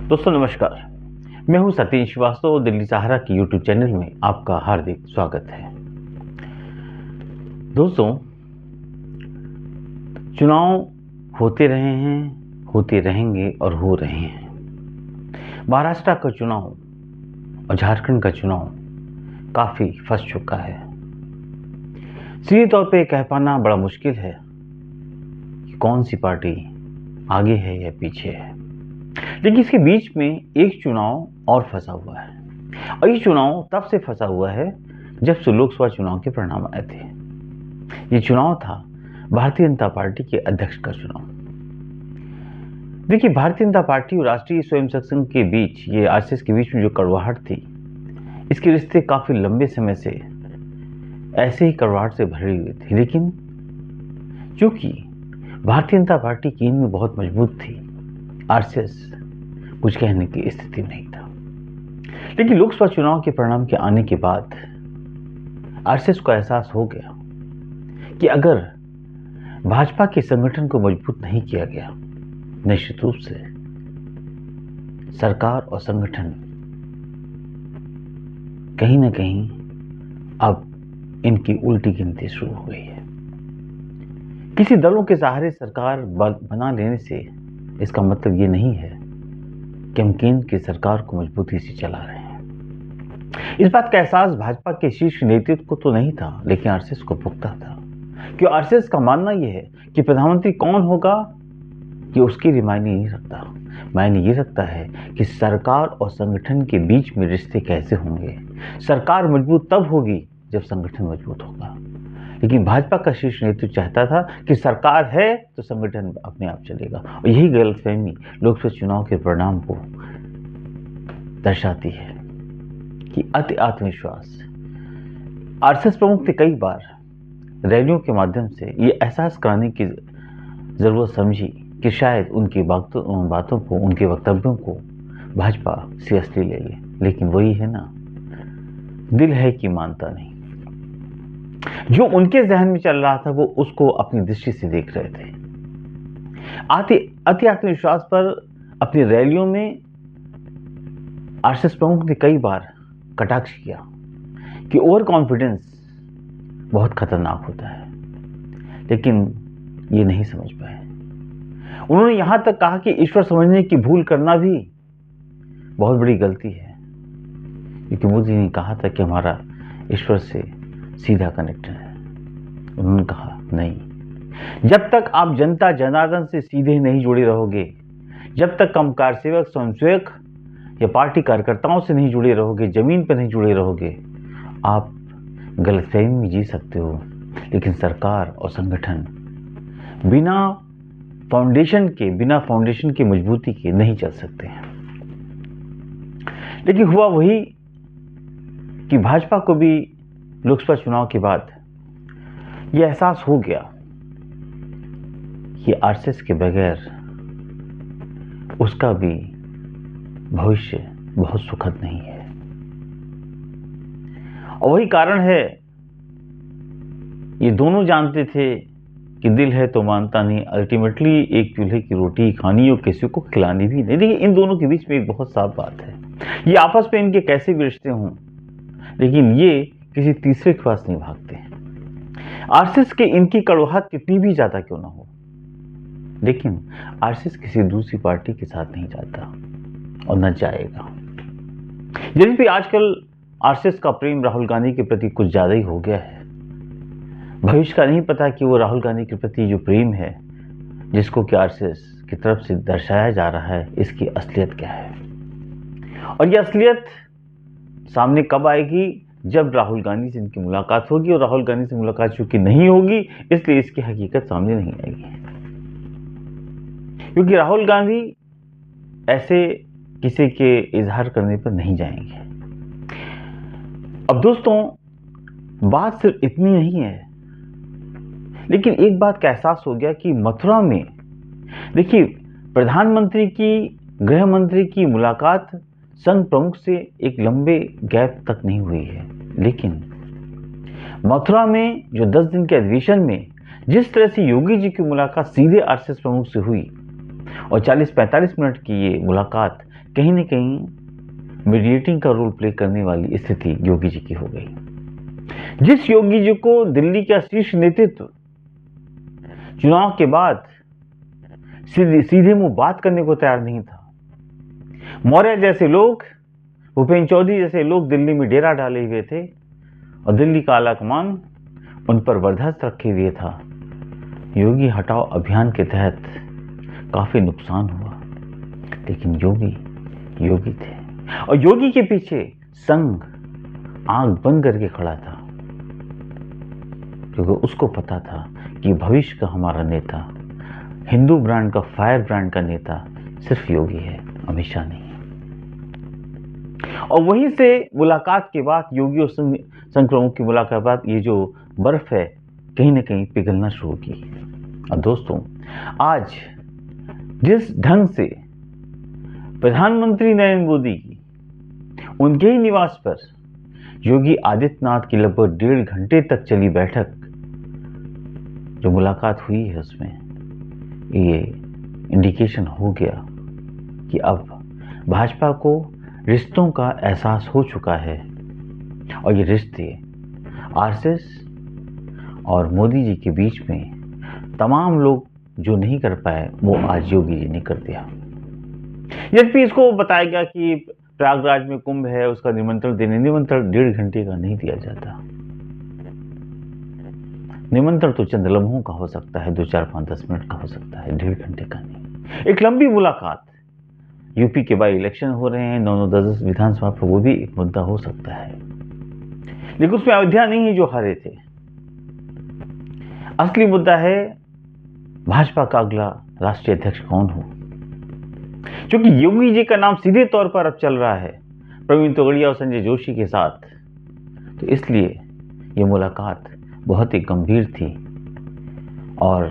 दोस्तों नमस्कार, मैं हूं सतीश श्रीवास्तव। दिल्ली सहारा की यूट्यूब चैनल में आपका हार्दिक स्वागत है। दोस्तों, चुनाव होते रहे हैं, होते रहेंगे और हो रहे हैं। महाराष्ट्र का चुनाव और झारखंड का चुनाव काफी फंस चुका है। सीधे तौर पे कह पाना बड़ा मुश्किल है कि कौन सी पार्टी आगे है या पीछे है, लेकिन इसके बीच में एक चुनाव और फंसा हुआ है। और ये चुनाव तब से फंसा हुआ है जब से लोकसभा चुनाव के परिणाम आए थे। ये चुनाव था भारतीय जनता पार्टी के अध्यक्ष का चुनाव। देखिए, भारतीय जनता पार्टी और राष्ट्रीय स्वयंसेवक संघ के बीच, ये आरएसएस के बीच में जो कड़वाहट थी, इसके रिश्ते काफी लंबे समय से ऐसे ही कड़वाहट से भरे हुए थे। लेकिन चूंकि भारतीय जनता पार्टी की नींव बहुत मजबूत थी, आरएसएस कुछ कहने की स्थिति में नहीं था। लेकिन लोकसभा चुनाव के परिणाम के आने के बाद आरएसएस को एहसास हो गया कि अगर भाजपा के संगठन को मजबूत नहीं किया गया, निश्चित रूप से सरकार और संगठन कहीं ना कहीं अब इनकी उल्टी गिनती शुरू हो गई है। किसी दलों के सहारे सरकार बना लेने से इसका मतलब ये नहीं है कि हम केंद्र की सरकार को मजबूती से चला रहे हैं। इस बात का एहसास भाजपा के शीर्ष नेतृत्व को तो नहीं था, लेकिन आरएसएस को पुख्ता था। क्यों आरएसएस का मानना यह है कि प्रधानमंत्री कौन होगा ये उसके लिए मायने नहीं रखता। मायने ये रखता है कि सरकार और संगठन के बीच में रिश्ते कैसे होंगे। सरकार मजबूत तब होगी जब संगठन मजबूत होगा। लेकिन भाजपा का शीर्ष नेतृत्व चाहता था कि सरकार है तो संगठन अपने आप चलेगा। और यही गलतफहमी लोकसभा चुनाव के परिणाम को दर्शाती है कि अति आत्मविश्वास। आरएसएस प्रमुख ने कई बार रैलियों के माध्यम से ये एहसास कराने की जरूरत समझी कि शायद उनकी बातों को, उनके वक्तव्यों को भाजपा सीरियसली ले ले। लेकिन वही है ना, दिल है कि मानता नहीं। जो उनके जहन में चल रहा था वो उसको अपनी दृष्टि से देख रहे थे। अति आत्मविश्वास पर अपनी रैलियों में आरएसएस प्रमुख ने कई बार कटाक्ष किया कि ओवर कॉन्फिडेंस बहुत खतरनाक होता है, लेकिन ये नहीं समझ पाए। उन्होंने यहां तक कहा कि ईश्वर समझने की भूल करना भी बहुत बड़ी गलती है, क्योंकि मोदी ने कहा था कि हमारा ईश्वर से सीधा कनेक्शन है। उन्होंने कहा नहीं, जब तक आप जनता जनार्दन से सीधे नहीं जुड़े रहोगे, जब तक कम कारसेवक, स्वयंसेवक या पार्टी कार्यकर्ताओं से नहीं जुड़े रहोगे, जमीन पर नहीं जुड़े रहोगे, आप गलतफहमी में जी सकते हो। लेकिन सरकार और संगठन बिना फाउंडेशन की मजबूती के नहीं चल सकते हैं। लेकिन हुआ वही कि भाजपा को भी लोकसभा चुनाव के बाद यह एहसास हो गया कि आरएसएस के बगैर उसका भी भविष्य बहुत सुखद नहीं है। और वही कारण है, ये दोनों जानते थे कि दिल है तो मानता नहीं। अल्टीमेटली एक चूल्हे की रोटी खानी और किसी को खिलानी भी नहीं। देखिए, इन दोनों के बीच में एक बहुत साफ बात है। ये आपस में इनके कैसे भी रिश्ते हों, लेकिन ये किसी तीसरे के पास नहीं भागते हैं। आरएसएस के इनकी कड़वाहट कितनी भी ज्यादा क्यों ना हो, लेकिन आरएसएस किसी दूसरी पार्टी के साथ नहीं जाता और न जाएगा। यदि भी आजकल आरएसएस का प्रेम राहुल गांधी के प्रति कुछ ज्यादा ही हो गया है। भविष्य का नहीं पता कि वो राहुल गांधी के प्रति जो प्रेम है, जिसको कि आरएसएस की तरफ से दर्शाया जा रहा है, इसकी असलियत क्या है। और ये असलियत सामने कब आएगी? जब राहुल गांधी से इनकी मुलाकात होगी। और राहुल गांधी से मुलाकात चूंकि नहीं होगी, इसलिए इसकी हकीकत सामने नहीं आएगी। क्योंकि राहुल गांधी ऐसे किसी के इजहार करने पर नहीं जाएंगे। अब दोस्तों, बात सिर्फ इतनी नहीं है, लेकिन एक बात का एहसास हो गया कि मथुरा में, देखिए, प्रधानमंत्री की, गृह मंत्री की मुलाकात संघ प्रमुख से एक लंबे गैप तक नहीं हुई है। लेकिन मथुरा में जो 10 दिन के अधिवेशन में जिस तरह से योगी जी की मुलाकात सीधे आरएसएस प्रमुख से हुई, और 40-45 मिनट की ये मुलाकात कहीं न कहीं मीडिएटिंग का रोल प्ले करने वाली स्थिति योगी जी की हो गई। जिस योगी जी को दिल्ली का शीर्ष नेतृत्व चुनाव के बाद सीधे मुंह बात करने को तैयार नहीं था। मौर्य जैसे लोग, भूपेन्द्र चौधरी जैसे लोग दिल्ली में डेरा डाले हुए थे और दिल्ली का आला कमान उन पर बर्दाश्त रखे हुए था। योगी हटाओ अभियान के तहत काफी नुकसान हुआ, लेकिन योगी थे और योगी के पीछे संघ आंख बंद करके खड़ा था, क्योंकि उसको पता था कि भविष्य का हमारा नेता, हिंदू ब्रांड का, फायर ब्रांड का नेता सिर्फ योगी है, अमित शाह नहीं है। और वहीं से मुलाकात के बाद, योगी और संघ प्रमुख की मुलाकात के बाद ये जो बर्फ है कहीं ना कहीं पिघलना शुरू की। और दोस्तों, आज जिस ढंग से प्रधानमंत्री नरेंद्र मोदी की उनके ही निवास पर योगी आदित्यनाथ की लगभग 1.5 घंटे तक चली बैठक, जो मुलाकात हुई है, उसमें ये इंडिकेशन हो गया कि अब भाजपा को रिश्तों का एहसास हो चुका है और ये रिश्ते आरएसएस और मोदी जी के बीच में तमाम लोग जो नहीं कर पाए वो आज योगी जी ने कर दिया। यद्यपि इसको बताया गया कि प्रयागराज में कुंभ है, उसका निमंत्रण 1.5 घंटे का नहीं दिया जाता। निमंत्रण तो चंद लम्हों का हो सकता है, 2, 4, 5, 10 मिनट का हो सकता है, 1.5 घंटे का नहीं। एक लंबी मुलाकात, यूपी के बाई इलेक्शन हो रहे हैं, 9, 10 विधानसभा पर, वो भी एक मुद्दा हो सकता है, लेकिन उसमें अयोध्या नहीं है जो हारे थे। असली मुद्दा है भाजपा का अगला राष्ट्रीय अध्यक्ष कौन हो, क्योंकि योगी जी का नाम सीधे तौर पर अब चल रहा है प्रवीण तोगड़िया और संजय जोशी के साथ, तो इसलिए ये मुलाकात बहुत ही गंभीर थी। और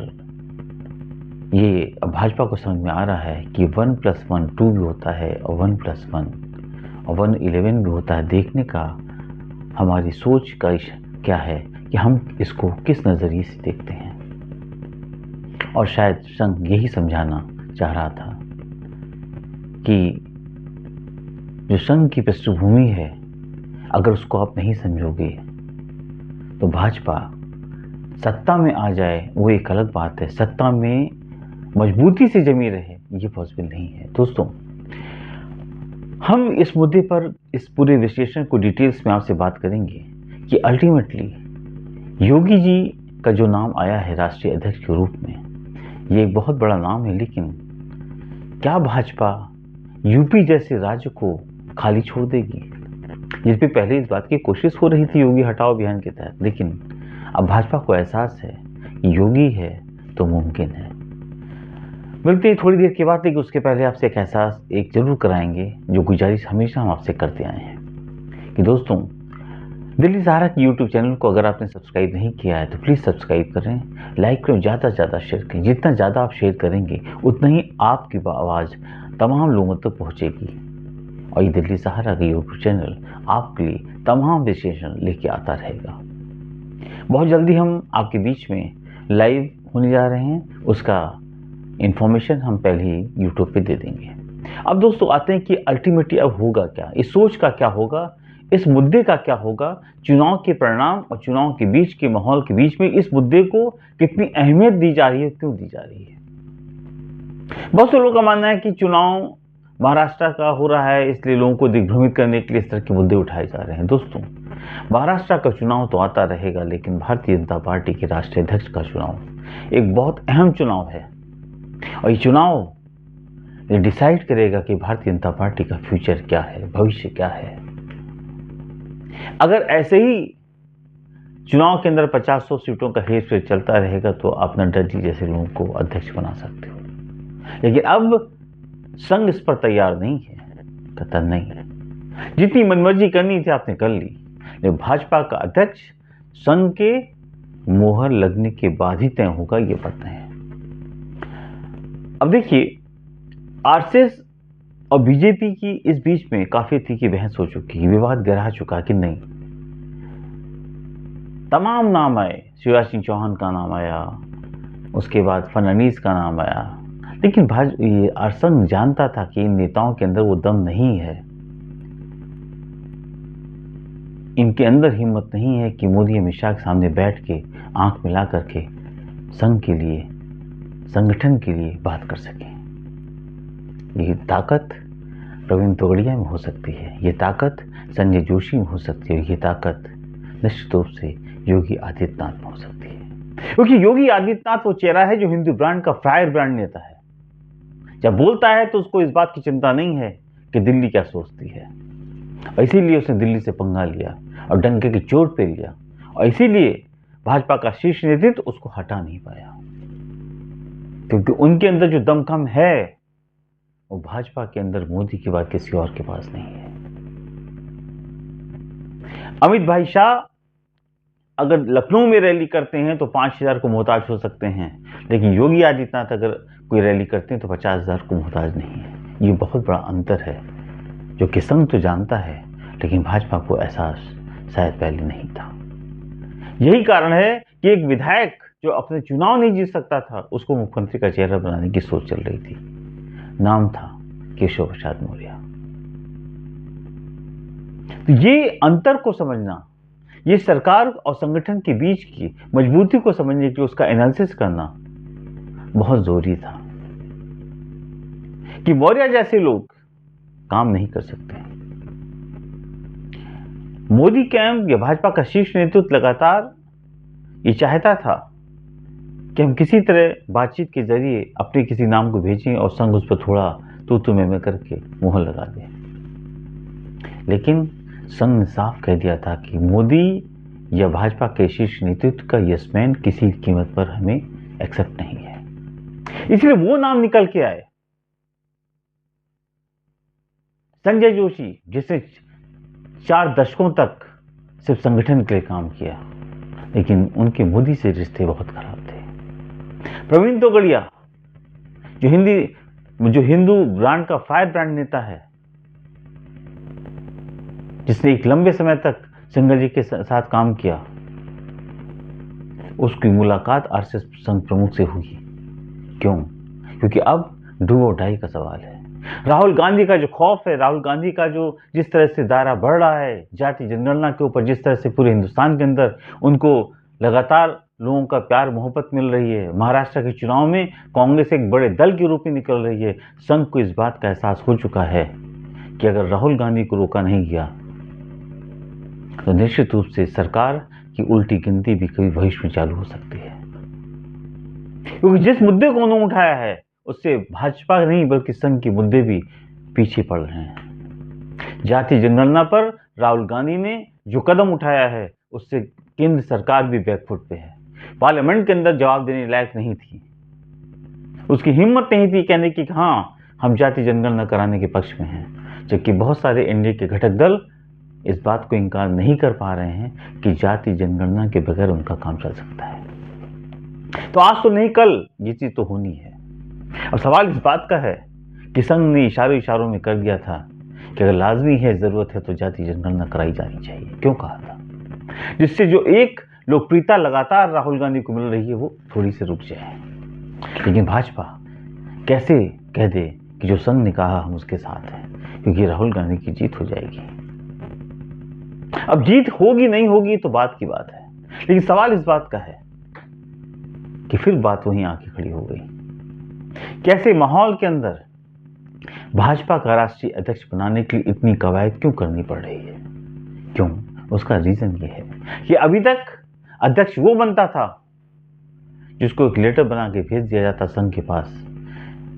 ये अब भाजपा को समझ में आ रहा है कि 1+1 2 भी होता है और 1+1 और 1 11 भी होता है। देखने का हमारी सोच का क्या है कि हम इसको किस नजरिए से देखते हैं। और शायद संघ यही समझाना चाह रहा था कि जो संघ की पृष्ठभूमि है, अगर उसको आप नहीं समझोगे तो भाजपा सत्ता में आ जाए वो एक अलग बात है, सत्ता में मजबूती से जमी रहे ये पॉसिबल नहीं है। दोस्तों, हम इस मुद्दे पर, इस पूरे विश्लेषण को डिटेल्स में आपसे बात करेंगे कि अल्टीमेटली योगी जी का जो नाम आया है राष्ट्रीय अध्यक्ष के रूप में, ये एक बहुत बड़ा नाम है, लेकिन क्या भाजपा यूपी जैसे राज्य को खाली छोड़ देगी, जिस पे पहले इस बात की कोशिश हो रही थी योगी हटाओ अभियान के तहत, लेकिन अब भाजपा को एहसास है कि योगी है तो मुमकिन है। मिलते हैं थोड़ी देर के बाद, लेकिन उसके पहले आपसे एक एहसास एक जरूर कराएंगे, जो गुजारिश हमेशा हम आपसे करते आए हैं कि दोस्तों, दिल्ली सहारा की यूट्यूब चैनल को अगर आपने सब्सक्राइब नहीं किया है तो प्लीज़ सब्सक्राइब करें, लाइक करें, ज़्यादा से ज़्यादा शेयर करें। जितना ज़्यादा आप शेयर करेंगे उतना ही आपकी आवाज़ तमाम लोगों तक पहुँचेगी और ये दिल्ली सहारा का यूट्यूब चैनल आपके लिए तमाम विश्लेषण लेके आता रहेगा। बहुत जल्दी हम आपके बीच में लाइव होने जा रहे हैं, उसका इंफॉर्मेशन हम पहले ही यूट्यूब पे दे देंगे। अब दोस्तों आते हैं कि अल्टीमेटली अब होगा क्या, इस सोच का क्या होगा, इस मुद्दे का क्या होगा, चुनाव के परिणाम और चुनाव के बीच के माहौल के बीच में इस मुद्दे को कितनी अहमियत दी जा रही है, क्यों दी जा रही है। बहुत से लोगों का मानना है कि चुनाव महाराष्ट्र का हो रहा है, इसलिए लोगों को दिग्भ्रमित करने के लिए इस तरह के मुद्दे उठाए जा रहे हैं। दोस्तों, महाराष्ट्र का चुनाव तो आता रहेगा, लेकिन भारतीय जनता पार्टी के राष्ट्रीय अध्यक्ष का चुनाव एक बहुत अहम चुनाव है और ये चुनाव ये डिसाइड करेगा कि भारतीय जनता पार्टी का फ्यूचर क्या है, भविष्य क्या है। अगर ऐसे ही चुनाव के अंदर 50-100 सीटों का हेर फेर चलता रहेगा तो आप नड्डा जी जैसे लोगों को अध्यक्ष बना सकते हो, लेकिन अब संघ इस पर तैयार नहीं है, कतई नहीं। जितनी मनमर्जी करनी थी आपने कर ली, लेकिन भाजपा का अध्यक्ष संघ के मोहर लगने के बाद ही तय होगा, ये पता है। अब देखिए, आरएसएस और बीजेपी की इस बीच में काफी थी कि बहस हो चुकी है, विवाद गहरा चुका कि नहीं। तमाम नाम आए, शिवराज सिंह चौहान का नाम आया, उसके बाद फडणवीस का नाम आया, लेकिन ये संघ जानता था कि इन नेताओं के अंदर वो दम नहीं है, इनके अंदर हिम्मत नहीं है कि मोदी अमित शाह के सामने बैठ के आंख मिला करके संघ के लिए, संगठन के लिए बात कर सकें। ये ताकत प्रवीण तोगड़िया में हो सकती है, ये ताकत संजय जोशी में हो सकती है, ये ताकत निश्चित रूप से योगी आदित्यनाथ में हो सकती है। क्योंकि योगी आदित्यनाथ वो चेहरा है जो हिंदू ब्रांड का फायर ब्रांड नेता है। जब बोलता है तो उसको इस बात की चिंता नहीं है कि दिल्ली क्या सोचती है, और इसीलिए उसने दिल्ली से पंगा लिया और डंके की चोट पे लिया, और इसीलिए भाजपा का शीर्ष नेतृत्व उसको हटा नहीं पाया, क्योंकि उनके अंदर जो दमखम है वो भाजपा के अंदर मोदी के बाद किसी और के पास नहीं है। अमित भाई शाह अगर लखनऊ में रैली करते हैं तो 5,000 को मोहताज हो सकते हैं, लेकिन योगी आदित्यनाथ अगर कोई रैली करते हैं तो 50,000 को मोहताज नहीं है। ये बहुत बड़ा अंतर है जो कि संघ तो जानता है, लेकिन भाजपा को एहसास शायद पहले नहीं था। यही कारण है कि एक विधायक जो अपने चुनाव नहीं जीत सकता था, उसको मुख्यमंत्री का चेहरा बनाने की सोच चल रही थी। नाम था केशव प्रसाद मौर्य। तो ये अंतर को समझना, ये सरकार और संगठन के बीच की मजबूती को समझने के लिए उसका एनालिसिस करना बहुत जरूरी था कि मौर्य जैसे लोग काम नहीं कर सकते। मोदी कैंप या भाजपा का शीर्ष नेतृत्व लगातार ये चाहता था कि हम किसी तरह बातचीत के जरिए अपने किसी नाम को भेजें और संघ उस पर थोड़ा तू में करके मुहर लगा दें, लेकिन संघ ने साफ कह दिया था कि मोदी या भाजपा के शीर्ष नेतृत्व का यस-मैन किसी कीमत पर हमें एक्सेप्ट नहीं है। इसलिए वो नाम निकल के आए, संजय जोशी, जिसने 4 दशकों तक सिर्फ संगठन के लिए काम किया, लेकिन उनके मोदी से रिश्ते बहुत खराब थे। प्रवीण तोगड़िया जो हिंदू ब्रांड का फायर ब्रांड नेता है, जिसने एक लंबे समय तक सिंघल जी के साथ काम किया, उसकी मुलाकात आरएसएस संघ प्रमुख से हुई। क्यों? क्योंकि अब डू और डाई का सवाल है। राहुल गांधी का जो खौफ है, राहुल गांधी का जो जिस तरह से दायरा बढ़ रहा है जाति जनगणना के ऊपर, जिस तरह से पूरे हिंदुस्तान के अंदर उनको लगातार लोगों का प्यार मोहब्बत मिल रही है, महाराष्ट्र के चुनाव में कांग्रेस एक बड़े दल के रूप में निकल रही है, संघ को इस बात का एहसास हो चुका है कि अगर राहुल गांधी को रोका नहीं गया तो निश्चित रूप से सरकार की उल्टी गिनती भी कभी भविष्य में चालू हो सकती है। क्योंकि जिस मुद्दे को उन्होंने उठाया है उससे भाजपा नहीं बल्कि संघ के मुद्दे भी पीछे पड़ रहे हैं। जाति जनगणना पर राहुल गांधी ने जो कदम उठाया है उससे केंद्र सरकार भी बैकफुट पे है, पार्लियामेंट के अंदर जवाब देने लायक नहीं थी, उसकी हिम्मत नहीं थी कहने की हाँ हम जाति जनगणना कराने के पक्ष में हैं, जबकि बहुत सारे एनडीए के घटक दल इस बात को इनकार नहीं कर पा रहे हैं कि जाति जनगणना के बगैर उनका काम चल सकता है। तो आज तो नहीं कल ये चीज तो होनी है। अब सवाल इस बात का है कि संघ ने इशारों में कर दिया था कि अगर लाजमी है, जरूरत है तो जाति जनगणना कराई जानी चाहिए। क्यों कहा था? जिससे जो एक लोकप्रियता लगातार राहुल गांधी को मिल रही है वो थोड़ी सी रुक जाए। लेकिन भाजपा कैसे कह दे कि जो संघ ने कहा हम उसके साथ हैं, क्योंकि राहुल गांधी की जीत हो जाएगी। अब जीत होगी नहीं होगी तो बात की बात है, लेकिन सवाल इस बात का है कि फिर बात वहीं आके खड़ी हो गई। कैसे माहौल के अंदर भाजपा का राष्ट्रीय अध्यक्ष बनाने के लिए इतनी कवायद क्यों करनी पड़ रही है? क्यों? उसका रीजन ये है कि अभी तक अध्यक्ष वो बनता था जिसको एक लेटर बना के भेज दिया जाता संघ के पास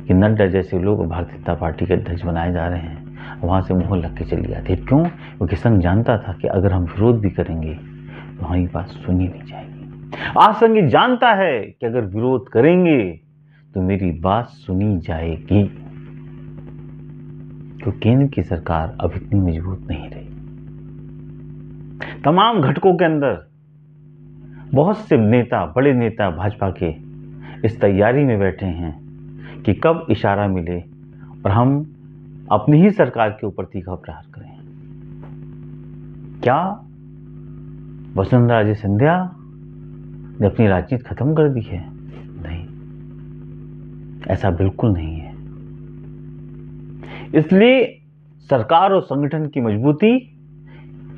कि नड्डा जैसे लोग भारतीय जनता पार्टी के अध्यक्ष बनाए जा रहे हैं, वहां से मुहर लग के चली जाती। क्यों? क्योंकि संघ जानता था कि अगर हम विरोध भी करेंगे तो हमारी बात सुनी नहीं जाएगी। आज संघ जानता है कि अगर विरोध करेंगे तो मेरी बात सुनी जाएगी, तो केंद्र की सरकार अब इतनी मजबूत नहीं रही। तमाम घटकों के अंदर बहुत से नेता, बड़े नेता भाजपा के इस तैयारी में बैठे हैं कि कब इशारा मिले और हम अपनी ही सरकार के ऊपर तीखा प्रहार करें। क्या वसुंधरा राजे सिंधिया ने अपनी राजनीति खत्म कर दी है? नहीं। ऐसा बिल्कुल नहीं है। इसलिए सरकार और संगठन की मजबूती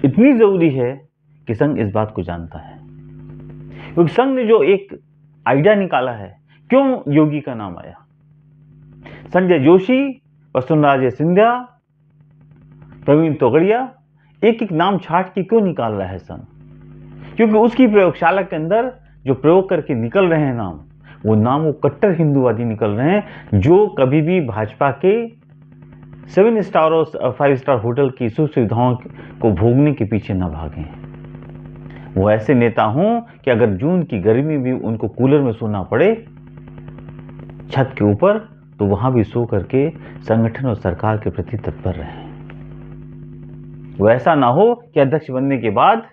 इतनी जरूरी है कि संघ इस बात को जानता है, क्योंकि संघ ने जो एक आइडिया निकाला है, क्यों योगी का नाम आया। संजय जोशी, वसुंधरा सिंधिया, प्रवीण तोगड़िया, एक एक नाम छाट के क्यों निकाल रहा है संघ? क्योंकि उसकी प्रयोगशाला के अंदर जो प्रयोग करके निकल रहे हैं नाम, वो कट्टर हिंदूवादी निकल रहे हैं, जो कभी भी भाजपा के 7 स्टार और 5 स्टार होटल की सुख सुविधाओं को भोगने के पीछे न भागे। वो ऐसे नेता हों कि अगर जून की गर्मी भी उनको कूलर में सोना पड़े छत के ऊपर, तो वहां भी सो करके संगठन और सरकार के प्रति तत्पर रहें। वो ऐसा ना हो कि अध्यक्ष बनने के बाद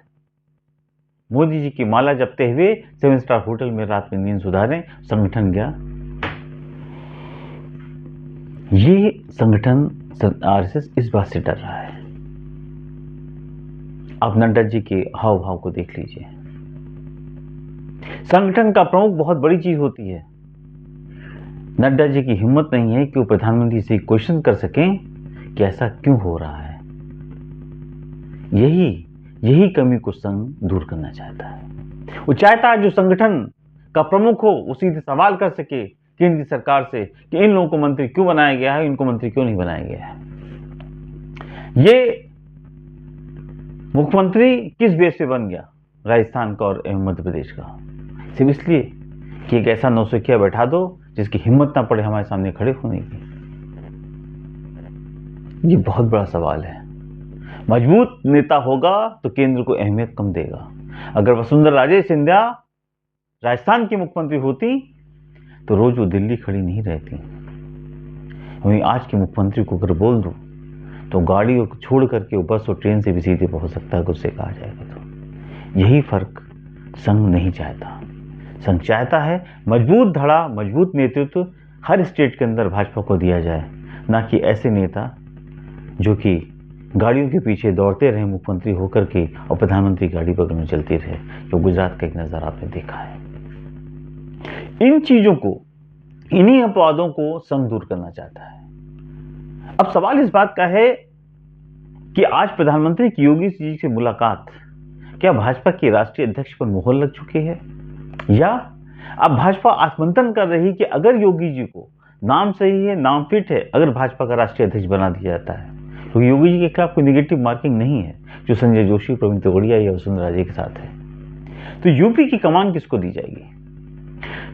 मोदी जी की माला जपते हुए 7 स्टार होटल में रात में नींद सुधारें, संगठन गया। ये संगठन आरएसएस इस बात से डर रहा है। आप नड्डा जी के हाव भाव को देख लीजिए। संगठन का प्रमुख बहुत बड़ी चीज होती है। नड्डा जी की हिम्मत नहीं है कि वो प्रधानमंत्री से क्वेश्चन कर सकें कि ऐसा क्यों हो रहा है। यही कमी को संघ दूर करना चाहता है। वो चाहता है जो संगठन का प्रमुख हो वो सीधे सवाल कर सके केंद्र की सरकार से कि इन लोगों को मंत्री क्यों बनाया गया है, इनको मंत्री क्यों नहीं बनाया गया है। ये मुख्यमंत्री किस बेस पे बन गया राजस्थान का और मध्य प्रदेश का? सिर्फ इसलिए कि एक ऐसा नौसिखिया बैठा दो जिसकी हिम्मत ना पड़े हमारे सामने खड़े होने की। ये बहुत बड़ा सवाल है। मजबूत नेता होगा तो केंद्र को अहमियत कम देगा। अगर वसुंधरा राजे सिंधिया राजस्थान की मुख्यमंत्री होती तो रोज वो दिल्ली खड़ी नहीं रहती। वहीं आज के मुख्यमंत्री को अगर बोल दो तो गाड़ी को छोड़ करके वो बस और ट्रेन से भी सीधे पहुंच सकता है, उससे कहा जाएगा। तो यही फर्क संघ नहीं चाहता। संघ चाहता है मजबूत धड़ा, मजबूत नेतृत्व हर स्टेट के अंदर भाजपा को दिया जाए, ना कि ऐसे नेता जो कि गाड़ियों के पीछे दौड़ते रहे मुख्यमंत्री होकर के और प्रधानमंत्री गाड़ी बगल में चलती रहे, जो गुजरात का एक नज़ारा आपने देखा है। इन चीजों को, इन्हीं अपवादों को संघ दूर करना चाहता है। अब सवाल इस बात का है कि आज प्रधानमंत्री की योगी जी से मुलाकात क्या भाजपा के राष्ट्रीय अध्यक्ष पर मोहर लग चुकी है, या अब भाजपा आत्मंथन कर रही कि अगर योगी जी को नाम सही है, नाम फिट है, अगर भाजपा का राष्ट्रीय अध्यक्ष बना दिया जाता है तो योगी जी के खिलाफ कोई निगेटिव मार्किंग नहीं है जो संजय जोशी, प्रवीण तोगड़िया या वसुंधरा राजे के साथ है, तो यूपी की कमान किसको दी जाएगी?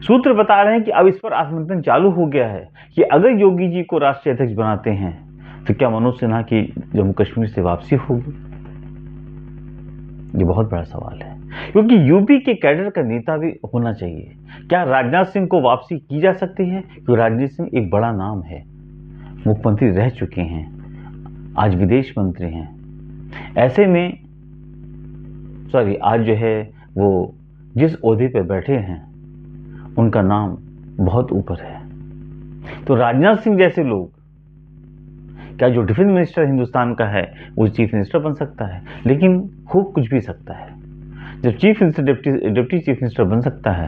सूत्र बता रहे हैं कि अब इस पर आत्मंथन चालू हो गया है कि अगर योगी जी को राष्ट्रीय अध्यक्ष बनाते हैं तो क्या मनोज सिन्हा की जम्मू कश्मीर से वापसी होगी? ये बहुत बड़ा सवाल है, क्योंकि यूपी के कैडर का नेता भी होना चाहिए। क्या राजनाथ सिंह को वापसी की जा सकती है? क्योंकि राजनाथ सिंह एक बड़ा नाम है, मुख्यमंत्री रह चुके हैं, आज विदेश मंत्री हैं। ऐसे में आज जो है वो जिस ओहदे पे बैठे हैं उनका नाम बहुत ऊपर है। तो राजनाथ सिंह जैसे लोग, क्या जो डिफेंस मिनिस्टर हिंदुस्तान का है वो चीफ मिनिस्टर बन सकता है? लेकिन हो कुछ भी सकता है। जब chief minister deputy chief minister बन सकता है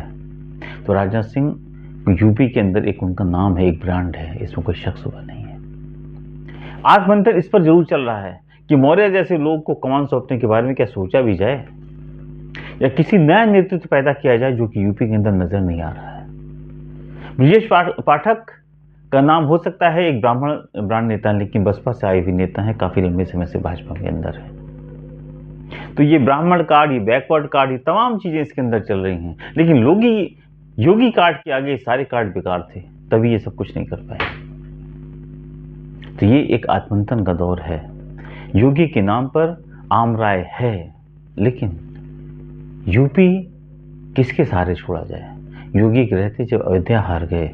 तो राजनाथ सिंह यूपी के अंदर एक उनका नाम है, एक ब्रांड है, इसमें कोई शक शुबा नहीं है। आत्मंथन इस पर जरूर चल रहा है कि मौर्य जैसे लोग को कमान सौंपने के बारे में क्या सोचा भी जाए, या किसी नया नेतृत्व पैदा किया जाए जो कि यूपी के अंदर नजर नहीं आ रहा है। ब्रजेश पाठक का नाम हो सकता है एक ब्राह्मण ब्रांड नेता, लेकिन बसपा से आए हुए नेता है, काफी लंबे समय से भाजपा के अंदर है। तो ये ब्राह्मण कार्ड, ये बैकवर्ड कार्ड, ये तमाम चीजें इसके अंदर चल रही हैं, लेकिन योगी कार्ड के आगे सारे कार्ड बेकार थे, तभी ये सब कुछ नहीं कर पाए। तो ये एक आत्मंथन का दौर है। योगी के नाम पर आम राय है, लेकिन यूपी किसके सहारे छोड़ा जाए? योगी के रहते जब अयोध्या हार गए,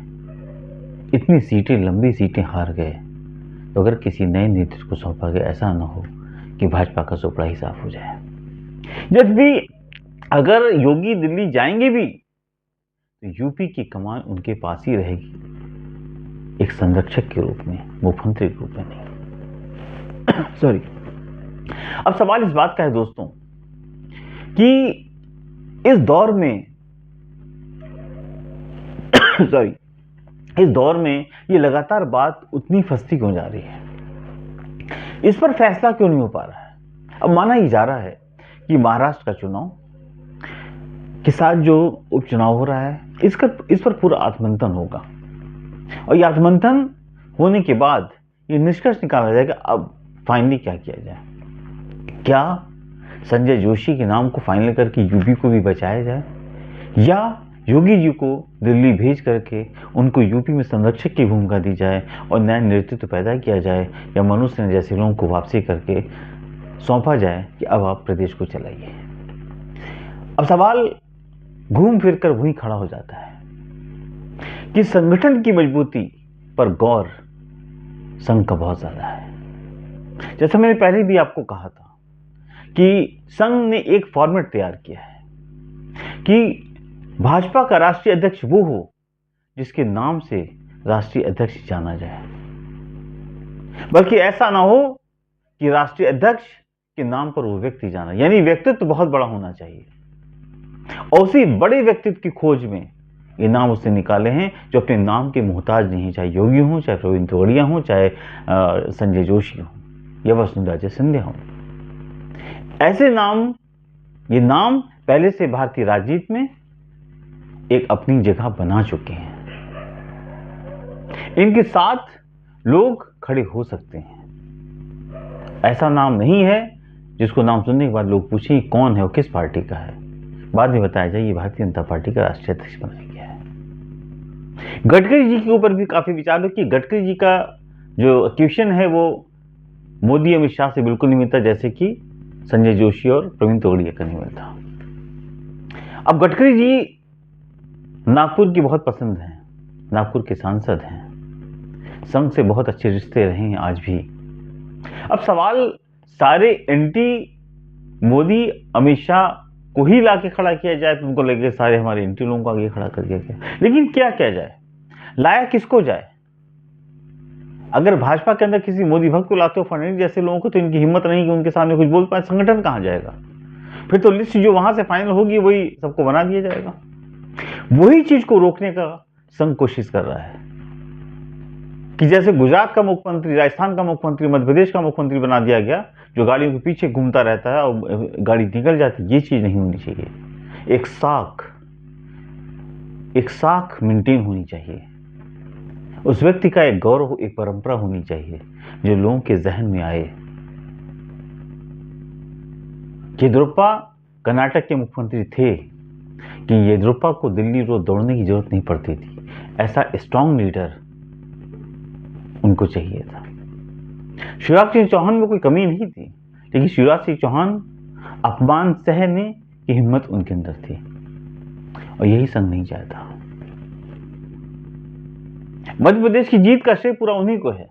इतनी सीटें, लंबी सीटें हार गए, तो अगर किसी नए नेतृत्व को सौंपा गया, ऐसा ना हो कि भाजपा का सुपड़ा ही साफ हो जाए। जब भी अगर योगी दिल्ली जाएंगे भी तो यूपी की कमान उनके पास ही रहेगी, एक संरक्षक के रूप में, मुख्यमंत्री के रूप में नहीं। अब सवाल इस बात का है दोस्तों कि इस दौर में इस दौर में ये लगातार बात उतनी फंसती क्यों जा रही है? इस पर फैसला क्यों नहीं हो पा रहा है? अब माना ही जा रहा है कि महाराष्ट्र का चुनाव के साथ जो उपचुनाव हो रहा है, इस पर पूरा आत्ममंथन होगा, और ये आत्ममंथन होने के बाद ये निष्कर्ष निकाला जाएगा अब फाइनली क्या किया जाए। क्या संजय जोशी के नाम को फाइनल करके यूपी को भी बचाया जाए, या योगी जी को दिल्ली भेज करके उनको यूपी में संरक्षक की भूमिका दी जाए और नया नेतृत्व पैदा किया जाए, या मनोज सिन्हा जैसे लोगों को वापसी करके सौंपा जाए कि अब आप प्रदेश को चलाइए। अब सवाल घूम फिर कर वहीं खड़ा हो जाता है कि संगठन की मजबूती पर गौर संघ का बहुत ज्यादा है। जैसा मैंने पहले भी आपको कहा था कि संघ ने एक फॉर्मेट तैयार किया है कि भाजपा का राष्ट्रीय अध्यक्ष वो हो जिसके नाम से राष्ट्रीय अध्यक्ष जाना जाए, बल्कि ऐसा ना हो कि राष्ट्रीय अध्यक्ष के नाम पर वो व्यक्ति जाना, यानी व्यक्तित्व बहुत बड़ा होना चाहिए। और उसी बड़े व्यक्तित्व की खोज में ये नाम उसने निकाले हैं जो अपने नाम के मोहताज नहीं, चाहे योगी हो, चाहे प्रवीण तोगड़िया हो, चाहे संजय जोशी हो, या वसुंधरा सिंधिया हो। ऐसे नाम, ये नाम पहले से भारतीय राजनीति में एक अपनी जगह बना चुके हैं। इनके साथ लोग खड़े हो सकते हैं। ऐसा नाम नहीं है जिसको नाम सुनने के बाद लोग पूछें कौन है और किस पार्टी का है, बाद में बताया जाए ये भारतीय जनता पार्टी का राष्ट्रीय अध्यक्ष बनाया गया है। गडकरी जी के ऊपर भी काफी विचार हो कि गडकरी जी का जो क्वेश्चन है वो मोदी अमित शाह से बिल्कुल नहीं मिलता, जैसे कि संजय जोशी और प्रवीण तोगड़िया का नहीं मिलता। अब गडकरी जी नागपुर की बहुत पसंद है, नागपुर के सांसद हैं, संघ से बहुत अच्छे रिश्ते रहे हैं आज भी। अब सवाल सारे एंटी मोदी अमित शाह को ही लाके खड़ा किया जाए तो उनको लगे सारे हमारे एंटी लोगों को आगे खड़ा कर दिया गया, लेकिन क्या किया जाए, लाया किसको जाए? अगर भाजपा के अंदर किसी मोदी भक्त को लाते हो, फडणवीस जैसे लोगों को, तो इनकी हिम्मत नहीं कि उनके सामने कुछ बोल पाए, संगठन कहां जाएगा? फिर तो लिस्ट जो वहां से फाइनल होगी वही सबको बना दिया जाएगा। वही चीज को रोकने का संघ कोशिश कर रहा है कि जैसे गुजरात का मुख्यमंत्री, राजस्थान का मुख्यमंत्री, मध्य प्रदेश का मुख्यमंत्री बना दिया गया, जो गाड़ियों के पीछे घूमता रहता है और गाड़ी निकल जाती, ये चीज नहीं होनी चाहिए। एक साख मेंटेन होनी चाहिए। उस व्यक्ति का एक गौरव, एक परंपरा होनी चाहिए जो लोगों के जहन में आए। येदियुरप्पा कर्नाटक के मुख्यमंत्री थे कि येदियुरप्पा को दिल्ली रोड दौड़ने की जरूरत नहीं पड़ती थी, ऐसा स्ट्रांग लीडर उनको चाहिए था। शिवराज सिंह चौहान में कोई कमी नहीं थी, लेकिन शिवराज सिंह चौहान अपमान सहने की हिम्मत उनके अंदर थी, और यही संघ नहीं चाहता। मध्य प्रदेश की जीत का श्रेय पूरा उन्हीं को है,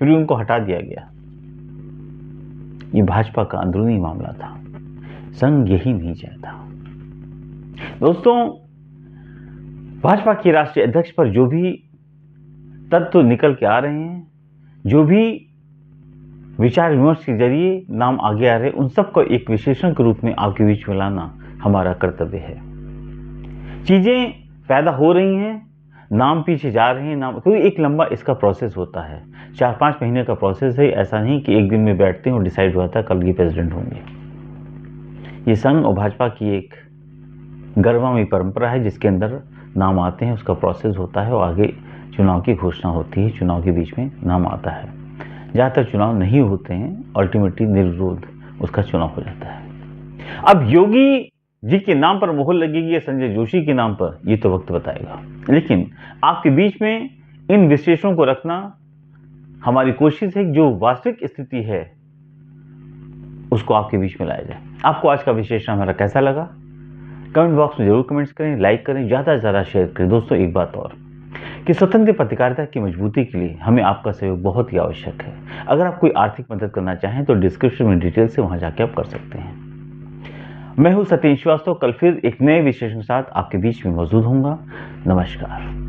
फिर भी उनको हटा दिया गया। ये भाजपा का अंदरूनी मामला था, संघ यही नहीं चाहता। दोस्तों, भाजपा के राष्ट्रीय अध्यक्ष पर जो भी तत्व निकल के आ रहे हैं, जो भी विचार विमर्श के जरिए नाम आगे आ रहे हैं, उन सबको एक विशेषण के रूप में आपके बीच में लाना हमारा कर्तव्य है। चीजें पैदा हो रही हैं, नाम पीछे जा रहे हैं, नाम, क्योंकि एक लंबा इसका प्रोसेस होता है, 4-5 महीने का प्रोसेस है। ऐसा नहीं कि एक दिन में बैठते हैं और डिसाइड हुआ था कल ये प्रेसिडेंट होंगे। ये संघ और भाजपा की एक गर्वमयी परंपरा है जिसके अंदर नाम आते हैं, उसका प्रोसेस होता है और आगे चुनाव की घोषणा होती है, चुनाव के बीच में नाम आता है। जहाँ तक चुनाव नहीं होते हैं, अल्टीमेटली निर्विरोध उसका चुनाव हो जाता है। अब योगी जी के नाम पर मोहर लगेगी या संजय जोशी के नाम पर, ये तो वक्त बताएगा, लेकिन आपके बीच में इन विशेषणों को रखना हमारी कोशिश है। जो वास्तविक स्थिति है उसको आपके बीच में लाया जाए। आपको आज का विशेषण हमारा कैसा लगा? कमेंट बॉक्स में जरूर कमेंट्स करें, लाइक करें, ज़्यादा से ज़्यादा शेयर करें। दोस्तों, एक बात और कि स्वतंत्र पत्रकारिता की मजबूती के लिए हमें आपका सहयोग बहुत ही आवश्यक है। अगर आप कोई आर्थिक मदद करना चाहें तो डिस्क्रिप्शन में डिटेल से वहां जाके आप कर सकते हैं। मैं हूं सतीश श्रीवास्तव, कल फिर एक नए विशेषण के साथ आपके बीच में मौजूद होऊंगा। नमस्कार।